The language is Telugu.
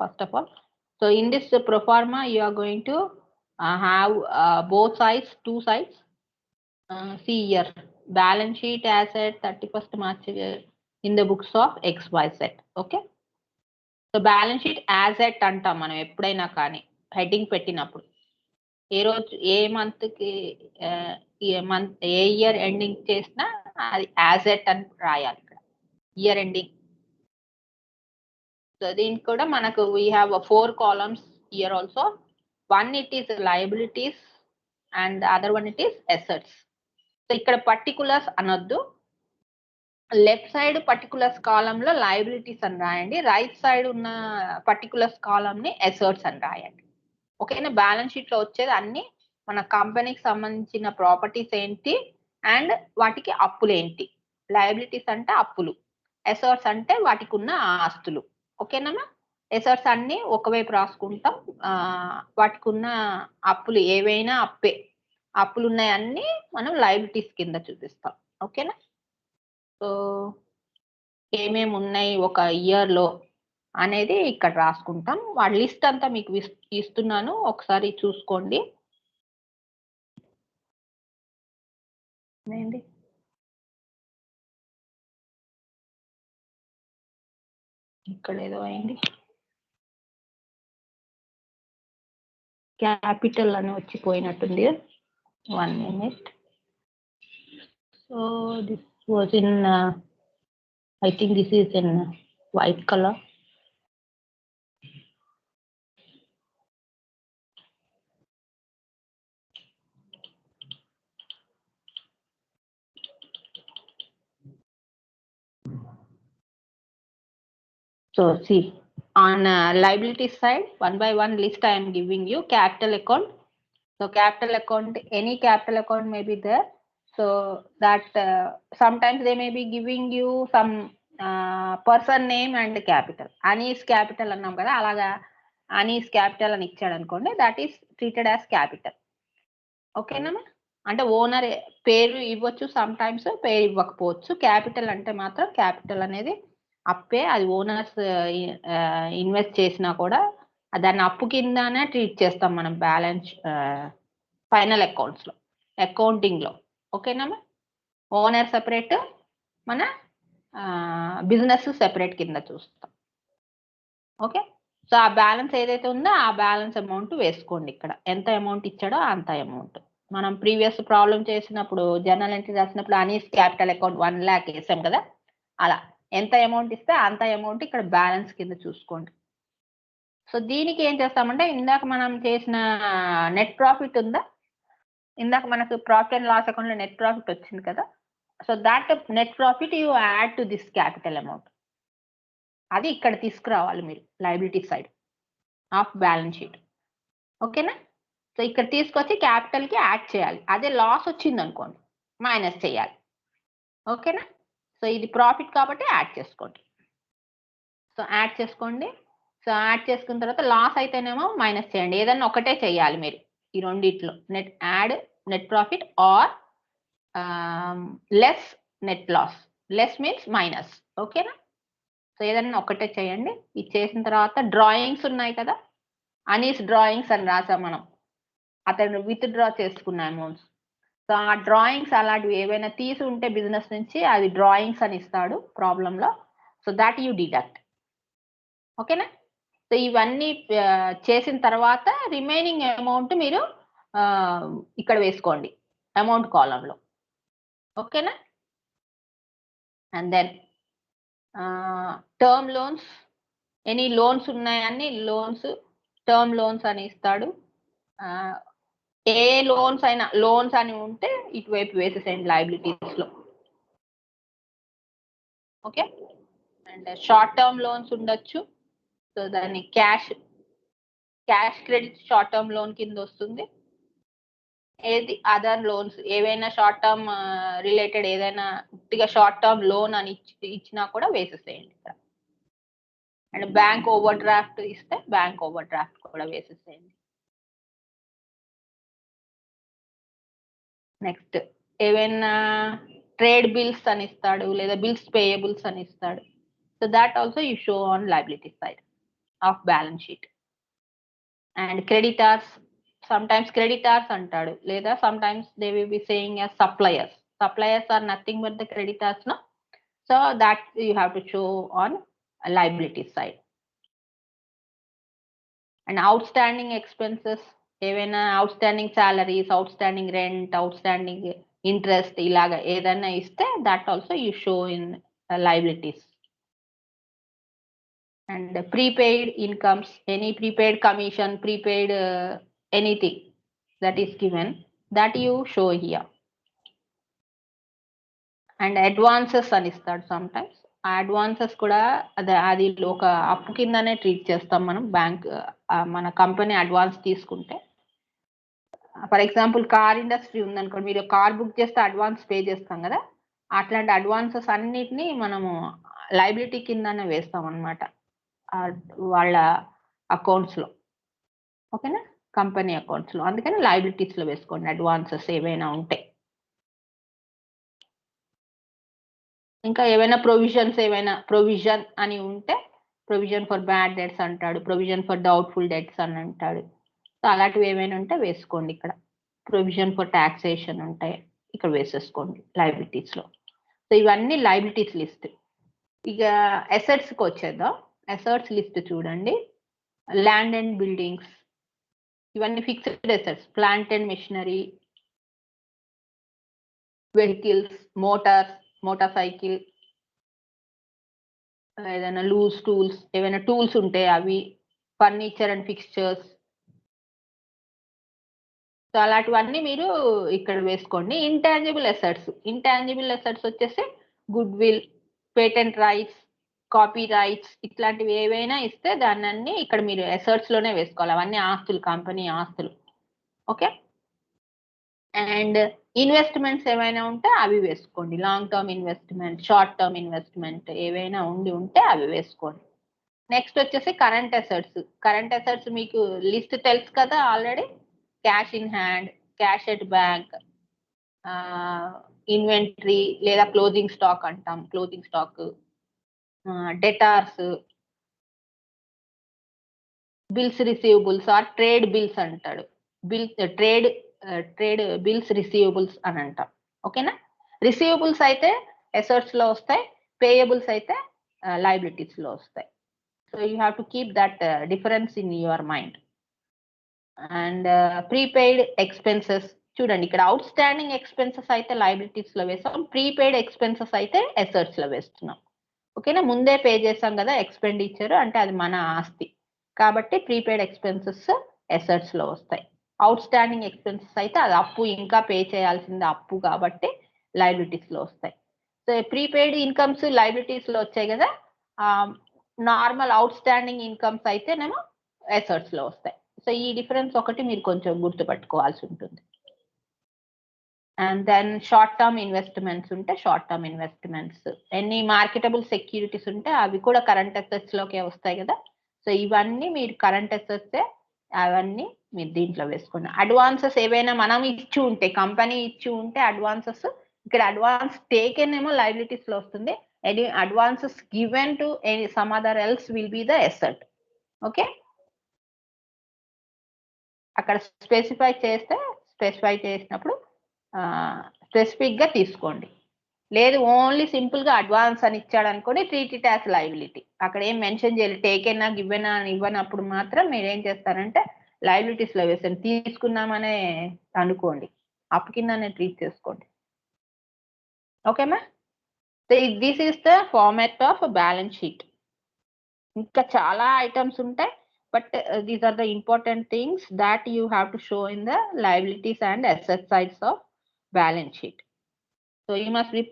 first of all. So in this pro forma, you are going to have both sides, two sides. See here, balance sheet asset 31st March in the books of XYZ. Okay. So balance sheet asset అంటాం మనం ఎప్పుడైనా కానీ హెడ్డింగ్ పెట్టినప్పుడు ఏ రోజు ఏ మంత్ కి ఏ ఇయర్ ఎండింగ్ చేసినా అది యాసెట్ అని రాయాలి ఇక్కడ ఇయర్ ఎండింగ్. సో దీనికి కూడా మనకు we have 4 columns here also. One it is liabilities and the other one it is assets. So ఇక్కడ పర్టికులర్స్ అనొద్దు, లెఫ్ట్ సైడ్ పర్టికులర్స్ కాలం లో లయబిలిటీస్ అని రాయండి, రైట్ సైడ్ ఉన్న పర్టికులర్స్ కాలం ని అసెట్స్ అని రాయండి. ఓకేనా. బ్యాలెన్స్ షీట్ లో వచ్చేది అన్ని మన కంపెనీకి సంబంధించిన ప్రాపర్టీస్ ఏంటి అండ్ వాటికి అప్పులు ఏంటి. లయబిలిటీస్ అంటే అప్పులు, అసెట్స్ అంటే వాటికి ఉన్న ఆస్తులు. ఓకేనా. అసెట్స్ అన్ని ఒకవైపు రాసుకుంటాం, వాటికి ఉన్న అప్పులు ఏవైనా అప్పులు ఉన్నాయన్నీ మనం లయబిలిటీస్ కింద చూపిస్తాం. ఓకేనా. సో ఏమేమి ఉన్నాయి ఒక ఇయర్ లో అనేది ఇక్కడ రాసుకుంటాం. వాడి లిస్ట్ అంతా మీకు ఇస్తున్నాను, ఒకసారి చూసుకోండి. ఇక్కడ ఏదో అయింది, క్యాపిటల్ అని వచ్చిపోయినట్టుంది. 1 minute. So this was in I think this is in white color. So see, on liability side, one by one list I am giving you. Capital account. So capital account, any capital account may be there. So that sometimes they may be giving you some person name and capital. Anis capital annam kada, alaga Anis capital అని ఇచ్చాడు అనుకోండి, that is treated as capital. ఓకేనా. అంటే ఓనర్ పేరు ఇవ్వచ్చు, సమ్ టైమ్స్ పేరు ఇవ్వకపోవచ్చు. క్యాపిటల్ అంటే మాత్రం క్యాపిటల్ అనేది అప్పే, అది ఓనర్స్ ఇన్వెస్ట్ చేసినా కూడా దాన్ని అప్పు కిందనే ట్రీట్ చేస్తాం మనం బ్యాలెన్స్ ఫైనల్ అకౌంట్స్ లో, అకౌంటింగ్ లో. ఓకేనా. ఓనర్ సెపరేట్, మన బిజినెస్ సెపరేట్ కింద చూస్తాం. ఓకే. సో ఆ బ్యాలెన్స్ ఏదైతే ఉందో ఆ బ్యాలెన్స్ అమౌంట్ వేసుకోండి. ఇక్కడ ఎంత అమౌంట్ ఇచ్చాడో అంత అమౌంట్. మనం ప్రీవియస్ ప్రాబ్లం చేసినప్పుడు జర్నల్ ఎంట్రీ రాసినప్పుడు అనీస్ క్యాపిటల్ అకౌంట్ 1 lakh వేసాం కదా, అలా ఎంత అమౌంట్ ఇస్తే అంత అమౌంట్ ఇక్కడ బ్యాలెన్స్ కింద చూసుకోండి. సో దీనికి ఏం చేస్తామంటే, ఇందాక మనం చేసిన నెట్ ప్రాఫిట్ ఉందా, ఇందాక మనకు ప్రాఫిట్ అండ్ లాస్ అకౌంట్ లో నెట్ ప్రాఫిట్ వచ్చింది కదా. So that net profit you add to this capital amount, అది ఇక్కడ తీసుకురావాలి మీరు liability side of balance sheet. ఓకేనా. సో ఇక్కడ తీసుకొచ్చి క్యాపిటల్ కి యాడ్ చేయాలి. అదే లాస్ వచ్చింది అనుకోండి మైనస్ చేయాలి. ఓకేనా. సో ఇది ప్రాఫిట్ కాబట్టి యాడ్ చేసుకోండి. సో యాడ్ చేసుకోండి. సో యాడ్ చేసుకున్న తర్వాత లాస్ అయితేనేమో మైనస్ చేయండి. ఏదన్నా ఒకటే చేయాలి మీరు ఈ రెండిట్లో, net add net profit or less net loss. Less means minus. ఓకేనా. సో ఏదన్నా ఒకటే చేయండి. ఇది చేసిన తర్వాత డ్రాయింగ్స్ ఉన్నాయి కదా, అనీస్ డ్రాయింగ్స్ అని రాసాం మనం, అతను విత్ డ్రా చేసుకున్న అమౌంట్స్. సో ఆ డ్రాయింగ్స్ అలాంటివి ఏవైనా తీసి ఉంటే బిజినెస్ నుంచి అది డ్రాయింగ్స్ అని ఇస్తాడు ప్రాబ్లంలో. So that you deduct. ఓకేనా. సో ఇవన్నీ చేసిన తర్వాత రిమైనింగ్ అమౌంట్ మీరు ఇక్కడ వేసుకోండి అమౌంట్ కాలంలో. ఓకేనా. And then term loans, any loans ఉన్నాయని లోన్స్, టర్మ్ లోన్స్ అని ఇస్తాడు. ఏ లోన్స్ అయినా, లోన్స్ అని ఉంటే ఇటువైపు వేసేసేయండి లయబిలిటీస్ లో. Okay. And short term loans ఉండొచ్చు. సో దాన్ని cash credit short term loan కింద వస్తుంది. ఏది అదర్ లోన్స్ ఏవైనా షార్ట్ టర్మ్ రిలేటెడ్ ఏదైనా ఉట్టిగా షార్ట్ టర్మ్ లోన్ అని ఇచ్చినా కూడా వేసేసేయండి ఇక్కడ. అండ్ బ్యాంక్ ఓవర్ డ్రాఫ్ట్ ఇస్తే బ్యాంక్ ఓవర్ డ్రాఫ్ట్ కూడా వేసేసేయండి. నెక్స్ట్ ఏవైనా ట్రేడ్ బిల్స్ అని ఇస్తాడు, లేదా బిల్స్ పేయబుల్స్ అని ఇస్తాడు. So that also you show on liability side. of balance sheet. And creditors, sometimes creditors antadu leda sometimes they will be saying as suppliers. Suppliers are nothing but the creditors, no? So that you have to show on a liability side. And outstanding expenses, ఏవైనా outstanding salaries, outstanding rent, outstanding interest ఇలాగా ఏదైనా ఇస్తే that also you show in liabilities. And prepaid incomes, any prepaid commission, prepaid anything that is given that you show here. And advances అని ఇస్తాడు సమ్టైమ్స్. ఆ అడ్వాన్సెస్ కూడా అది ఒక అప్పు కిందనే ట్రీట్ చేస్తాం మనం. బ్యాంక్ మన కంపెనీ అడ్వాన్స్ తీసుకుంటే, ఫర్ ఎగ్జాంపుల్ కార్ ఇండస్ట్రీ ఉందనుకోండి, మీరు కార్ బుక్ చేస్తే అడ్వాన్స్ పే చేస్తాం కదా, అట్లాంటి అడ్వాన్సెస్ అన్నిటినీ మనము లయబిలిటీ కిందనే వేస్తాం అనమాట వాళ్ళ అకౌంట్స్లో. ఓకేనా, కంపెనీ అకౌంట్స్లో. అందుకని లయబిలిటీస్లో వేసుకోండి అడ్వాన్సెస్ ఏవైనా ఉంటే. ఇంకా ఏవైనా ప్రొవిజన్స్, ఏవైనా ప్రొవిజన్ అని ఉంటే ప్రొవిజన్ ఫర్ బ్యాడ్ డెట్స్ అంటాడు, ప్రొవిజన్ ఫర్ డౌట్ఫుల్ డెట్స్ అని అంటాడు. సో అలాంటివి ఏమైనా ఉంటే వేసుకోండి ఇక్కడ. ప్రొవిజన్ ఫర్ టాక్సేషన్ ఉంటాయి, ఇక్కడ వేసేసుకోండి లయబిలిటీస్లో. సో ఇవన్నీ లయబిలిటీస్ లిస్ట్. ఇక అసెట్స్కి వచ్చేద్దాం. అసెట్స్ లిస్ట్ చూడండి. ల్యాండ్ అండ్ బిల్డింగ్స్, ఇవన్నీ fixed assets. Plant and machinery, vehicles, Motors, motor cycle, ఏదైనా లూజ్ టూల్స్, ఏవైనా టూల్స్ ఉంటే అవి, ఫర్నిచర్ అండ్ ఫిక్స్చర్స్. సో అలాంటివన్నీ మీరు ఇక్కడ వేసుకోండి. ఇంటాంజిబుల్ అసెట్స్, ఇంటాంజిబుల్ అసెట్స్ వచ్చేసి good will, patent rights, copy rights, ఇట్లాంటివి ఏవైనా ఇస్తే దాన్ని అన్ని ఇక్కడ మీరు అసెట్స్ లోనే వేసుకోవాలి. అవన్నీ ఆస్తులు, కంపెనీ ఆస్తులు. ఓకే. అండ్ ఇన్వెస్ట్మెంట్స్ ఏవైనా ఉంటే అవి వేసుకోండి. Long term investment, short term investment ఏవైనా ఉంటే అవి వేసుకోండి. నెక్స్ట్ వచ్చేసి కరెంట్ అసెట్స్. కరెంట్ అసెట్స్ మీకు లిస్ట్ తెలుసు కదా already. Cash in hand, cash at bank, inventory లేదా క్లోజింగ్ స్టాక్ అంటాం, closing stock, debtors, bills receivables are trade bills అంటాడు. ట్రేడ్ బిల్స్ రిసీవబుల్స్ అని అంటాం. ఓకేనా. రిసీవబుల్స్ అయితే అసెట్స్ లో వస్తాయి, పేయబుల్స్ అయితే లయబిలిటీస్ లో వస్తాయి. So you have to keep that difference in your mind. And prepaid expenses చూడండి, ఇక్కడ అవుట్ స్టాండింగ్ ఎక్స్పెన్సెస్ అయితే లయబిలిటీస్ లో వేస్తాం, ప్రీపెయిడ్ ఎక్స్పెన్సెస్ అయితే అసెట్స్ లో వేస్తున్నాం. ఓకేనా, ముందే పే చేస్తాం కదా ఎక్స్పెండిచర్ అంటే అది మన ఆస్తి కాబట్టి ప్రీపెయిడ్ ఎక్స్పెన్సెస్ అసెట్స్ లో వస్తాయి. అవుట్ స్టాండింగ్ ఎక్స్పెన్సెస్ అయితే అది అప్పు, ఇంకా పే చేయాల్సింది అప్పు కాబట్టి లయబిలిటీస్ లో వస్తాయి. సో ప్రీపెయిడ్ ఇన్కమ్స్ లయబిలిటీస్ లో వచ్చాయి కదా, నార్మల్ అవుట్ స్టాండింగ్ ఇన్కమ్స్ అయితేనేమో అసెట్స్ లో వస్తాయి. సో ఈ డిఫరెన్స్ ఒకటి మీరు కొంచెం గుర్తుపెట్టుకోవాల్సి ఉంటుంది. And then short term investments ఉంటే షార్ట్ టర్మ్ ఇన్వెస్ట్మెంట్స్, ఎన్ని మార్కెటబుల్ సెక్యూరిటీస్ ఉంటే అవి కూడా కరెంట్ అసెట్స్ లోకే వస్తాయి కదా. సో ఇవన్నీ మీరు కరెంట్ అసెట్స్, అవన్నీ మీరు దీంట్లో వేసుకోండి. అడ్వాన్సెస్ ఏవైనా మనం ఇచ్చి ఉంటే, కంపెనీ ఇచ్చి ఉంటే అడ్వాన్సెస్, ఇక్కడ అడ్వాన్స్ టేకెన్ ఏమో లయబిలిటీస్ లో వస్తుంది, advances given to some other else will be the asset. Okay, అక్కడ స్పెసిఫై చేసినప్పుడు స్పెసిఫిక్ గా తీసుకోండి. లేదు ఓన్లీ సింపుల్ గా అడ్వాన్స్ అని ఇచ్చాడు అనుకోండి, ట్రీట్ ఇట్ యాజ్ లయబిలిటీ. అక్కడ ఏం మెన్షన్ చేయాలి, టేకెనా గివెనా అని ఇవ్వనప్పుడు మాత్రం మీరు ఏం చేస్తారంటే లయబిలిటీస్ లో వేసాను, తీసుకున్నామనే అనుకోండి, అప్పు కిందనే ట్రీట్ చేసుకోండి. ఓకేమా. This is the format of balance sheet. ఇంకా చాలా ఐటమ్స్ ఉంటాయి, but these are the important things that you have to show in the liabilities and asset sides of balance sheet. So you must be